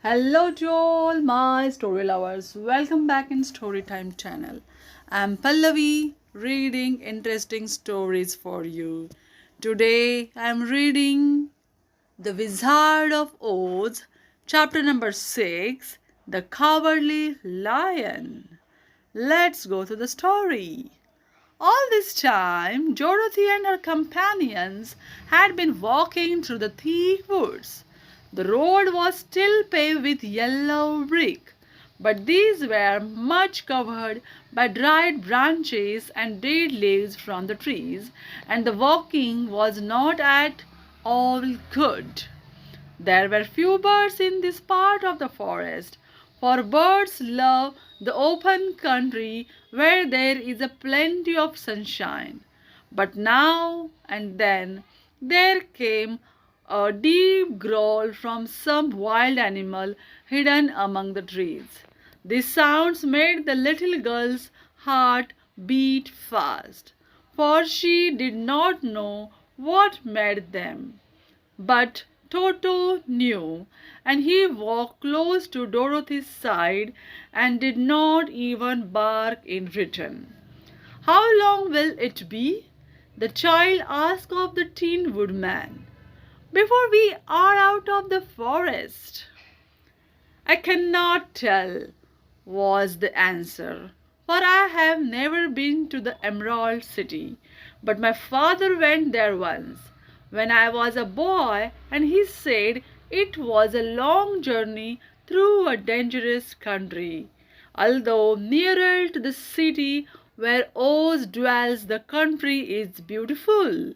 Hello to all my story lovers. Welcome back in Storytime channel. I'm Pallavi reading interesting stories for you. Today I'm reading The Wizard of Oz, chapter number 6, The Cowardly Lion. Let's go to the story. All this time, Dorothy and her companions had been walking through the thick woods. The road was still paved with yellow brick, but these were much covered by dried branches and dead leaves from the trees, and the walking was not at all good. There were few birds in this part of the forest, for birds love the open country where there is a plenty of sunshine. But now and then there came a deep growl from some wild animal hidden among the trees. These sounds made the little girl's heart beat fast, for she did not know what made them. But Toto knew, and he walked close to Dorothy's side and did not even bark in return. "How long will it be?" the child asked of the Tin Woodman. "Before we are out of the forest?" "I cannot tell," was the answer, "for I have never been to the Emerald City, but my father went there once when I was a boy, and he said it was a long journey through a dangerous country. Although nearer to the city where Oz dwells, the country is beautiful.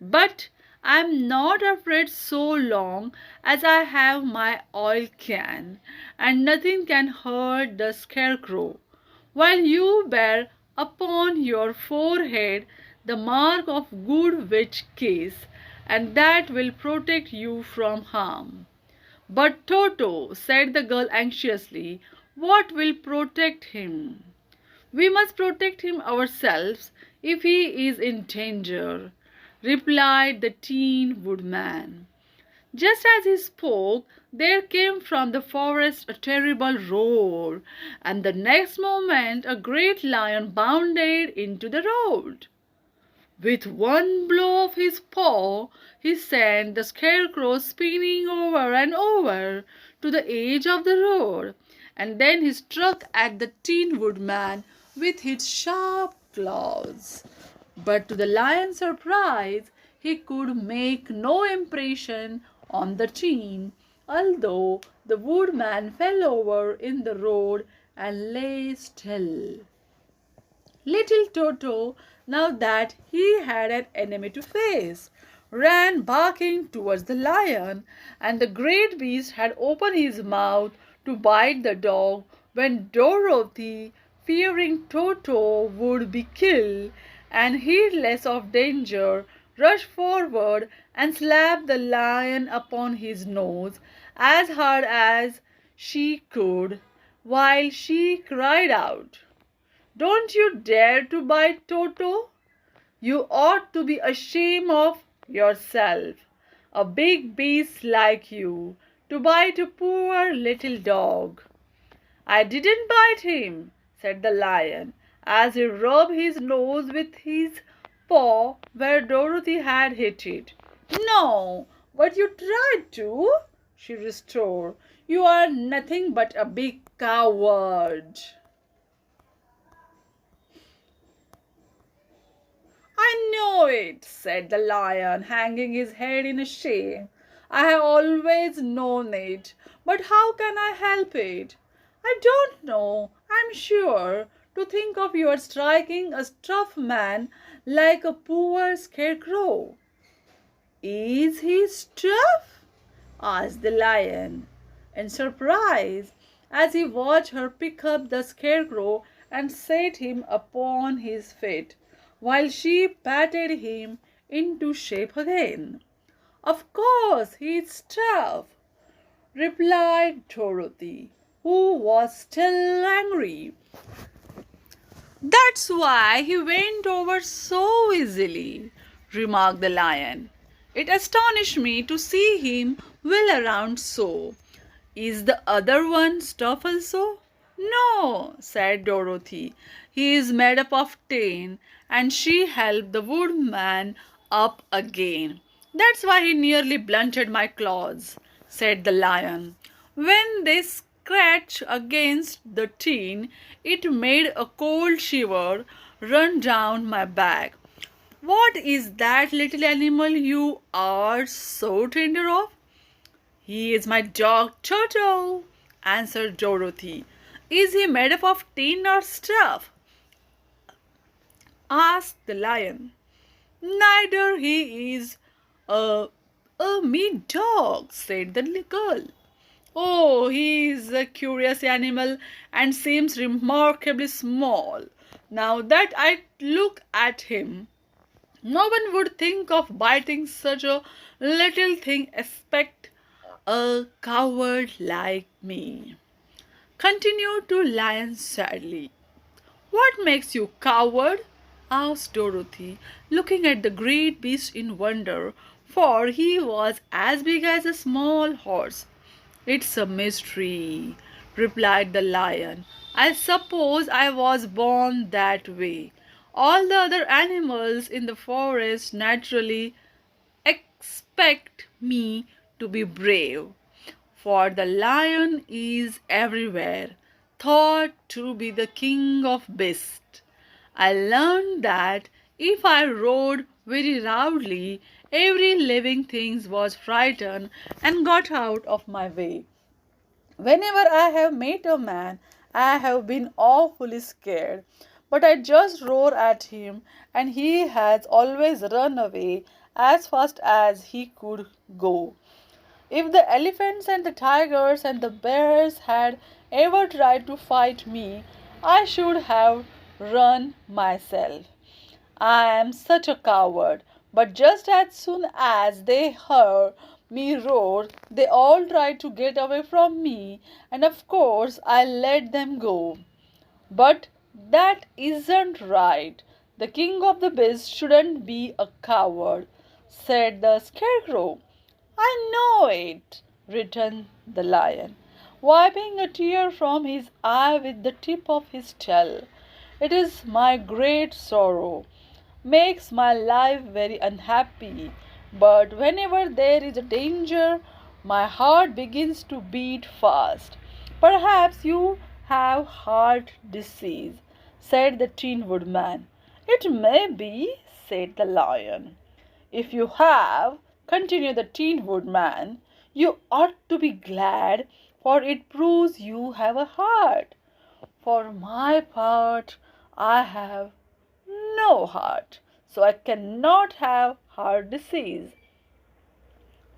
But I am not afraid so long as I have my oil can, and nothing can hurt the scarecrow, while you bear upon your forehead the mark of good witch kiss, and that will protect you from harm." "But Toto," said the girl anxiously, "what will protect him?" "We must protect him ourselves if he is in danger," replied the Tin Woodman. Just as he spoke, there came from the forest a terrible roar, and the next moment a great lion bounded into the road. With one blow of his paw, he sent the scarecrow spinning over and over to the edge of the road, and then he struck at the Tin Woodman with his sharp claws. But to the lion's surprise, he could make no impression on the tin, although the woodman fell over in the road and lay still. Little Toto, now that he had an enemy to face, ran barking towards the lion, and the great beast had opened his mouth to bite the dog when Dorothy, fearing Toto would be killed, and heedless of danger, rushed forward and slapped the lion upon his nose as hard as she could, while she cried out, "Don't you dare to bite Toto! You ought to be ashamed of yourself, a big beast like you, to bite a poor little dog." "I didn't bite him," said the lion, as he rubbed his nose with his paw where Dorothy had hit it. "No, but you tried to," she retorted. "You are nothing but a big coward." "I know it," said the lion, hanging his head in shame. "I have always known it, but how can I help it? I don't know, I'm sure, to think of your striking a tough man like a poor scarecrow." "Is he tough?" asked the lion, in surprise, as he watched her pick up the scarecrow and set him upon his feet, while she patted him into shape again. "Of course he is tough," replied Dorothy, who was still angry. "That's why he went over so easily," remarked the lion. "It astonished me to see him wheel around so. Is the other one stuff also? No, said Dorothy. He is made up of tin, and she helped the woodman up again. That's why he nearly blunted my claws, said the lion. When they scratched against the tin, it made a cold shiver run down my back. What is that little animal you are so tender of? He is my dog Toto, answered Dorothy. Is he made up of tin or stuff? Asked the lion. Neither he is a, a meat dog, said the girl. Oh, he is a curious animal and seems remarkably small. Now that I look at him, no one would think of biting such a little thing except a coward like me. Continued to lion sadly. What makes you coward? Asked Dorothy, looking at the great beast in wonder, for he was as big as a small horse. It's a mystery, replied the lion. I suppose I was born that way. All the other animals in the forest naturally expect me to be brave, for the lion is everywhere, thought to be the king of beasts. I learned that if I roared very loudly, every living thing was frightened and got out of my way. Whenever I have met a man, I have been awfully scared, but I just roar at him, and he has always run away as fast as he could go. If the elephants and the tigers and the bears had ever tried to fight me, I should have run myself. I am such a coward, but just as soon as they heard me roar, they all tried to get away from me, and of course I let them go. But that isn't right. The king of the beasts shouldn't be a coward, said the scarecrow. I know it, returned the lion, wiping a tear from his eye with the tip of his tail. It is my great sorrow, makes my life very unhappy. But whenever there is a danger, my heart begins to beat fast. Perhaps you have heart disease, said the Tin Woodman. It may be, said the lion. If you have, continued the Tin Woodman, you ought to be glad, for it proves you have a heart. For my part, I have no heart, so I cannot have heart disease.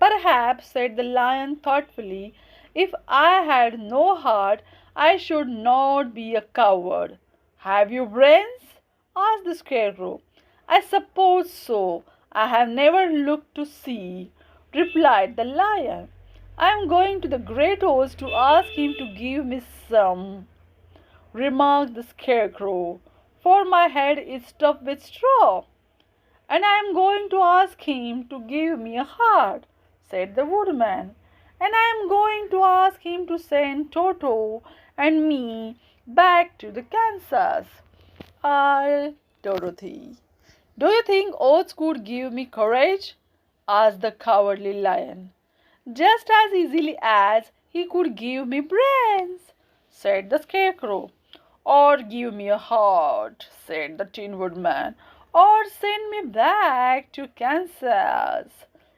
Perhaps, said the lion thoughtfully, if I had no heart, I should not be a coward. Have you brains? Asked the scarecrow. I suppose so. I have never looked to see, replied the lion. I am going to the great oak to ask him to give me some, remarked the scarecrow, for my head is stuffed with straw. And I am going to ask him to give me a heart, said the woodman. And I am going to ask him to send Toto and me back to the Kansas. Ah, Dorothy. Do you think oats could give me courage? Asked the cowardly lion. Just as easily as he could give me brains, said the scarecrow. Or give me a heart, said the Tin Woodman. Or send me back to Kansas,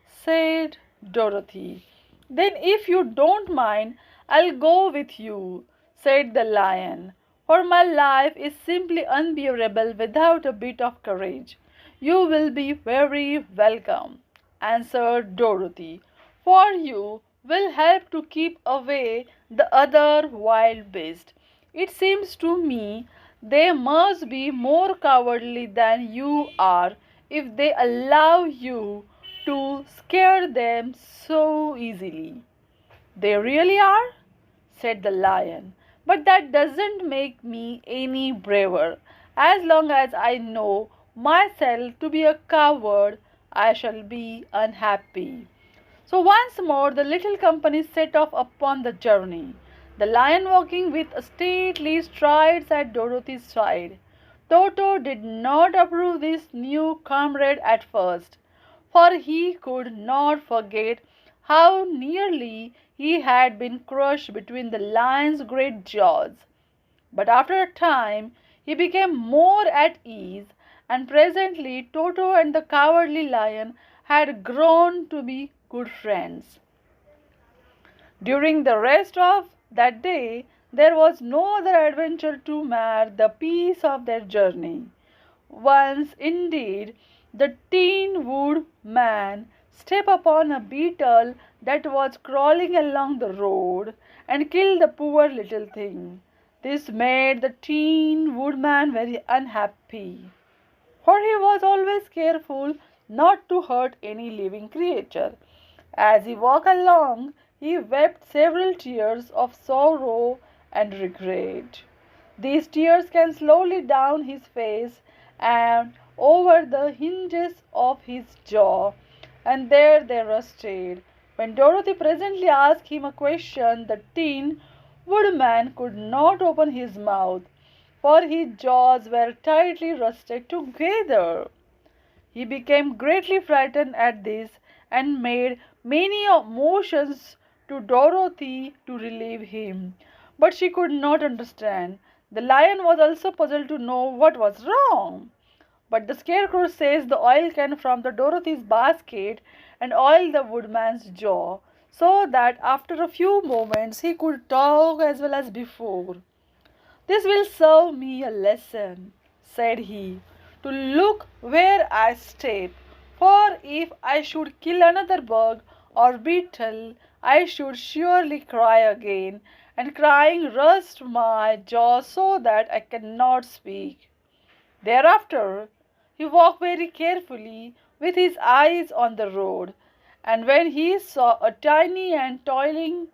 said Dorothy. Then, if you don't mind, I'll go with you, said the lion, for my life is simply unbearable without a bit of courage. You will be very welcome, answered Dorothy, for you will help to keep away the other wild beasts. It seems to me they must be more cowardly than you are if they allow you to scare them so easily. They really are, said the lion, but that doesn't make me any braver. As long as I know myself to be a coward, I shall be unhappy. So once more the little company set off upon the journey, the lion walking with stately strides at Dorothy's side. Toto did not approve this new comrade at first, for he could not forget how nearly he had been crushed between the lion's great jaws. But after a time he became more at ease, and presently Toto and the cowardly lion had grown to be good friends. During the rest of that day there was no other adventure to mar the peace of their journey. Once, indeed, the Tin Woodman stepped upon a beetle that was crawling along the road and killed the poor little thing. This made the Tin Woodman very unhappy, for he was always careful not to hurt any living creature. As he walked along, he wept several tears of sorrow and regret. These tears came slowly down his face and over the hinges of his jaw, and there they rested. When Dorothy presently asked him a question, the Tin Woodman could not open his mouth, for his jaws were tightly rusted together. He became greatly frightened at this and made many motions to Dorothy to relieve him, but she could not understand. The lion was also puzzled to know what was wrong. But the scarecrow seized the oil can from the Dorothy's basket and oiled the woodman's jaw, so that after a few moments he could talk as well as before. "This will serve me a lesson," said he, "to look where I step, for if I should kill another bug or beetle, I should surely cry again, and crying rust my jaw so that I cannot speak." Thereafter he walked very carefully with his eyes on the road, and when he saw a tiny and toiling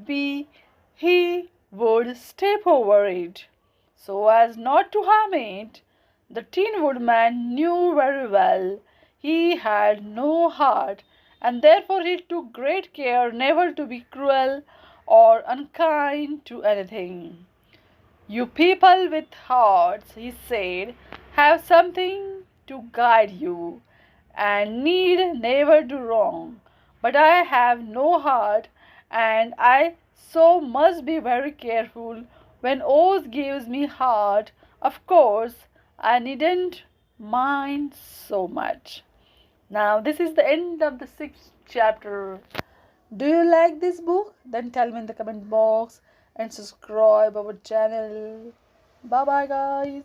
bee he would step over it, so as not to harm it. The Tin Woodman knew very well he had no heart, and therefore he took great care never to be cruel or unkind to anything. "You people with hearts," he said, "have something to guide you, and need never do wrong. But I have no heart, and I so must be very careful when Oz gives me heart. Of course, I needn't mind so much." Now, this is the end of the sixth chapter. Do you like this book? Then tell me in the comment box and subscribe our channel. Bye bye, guys.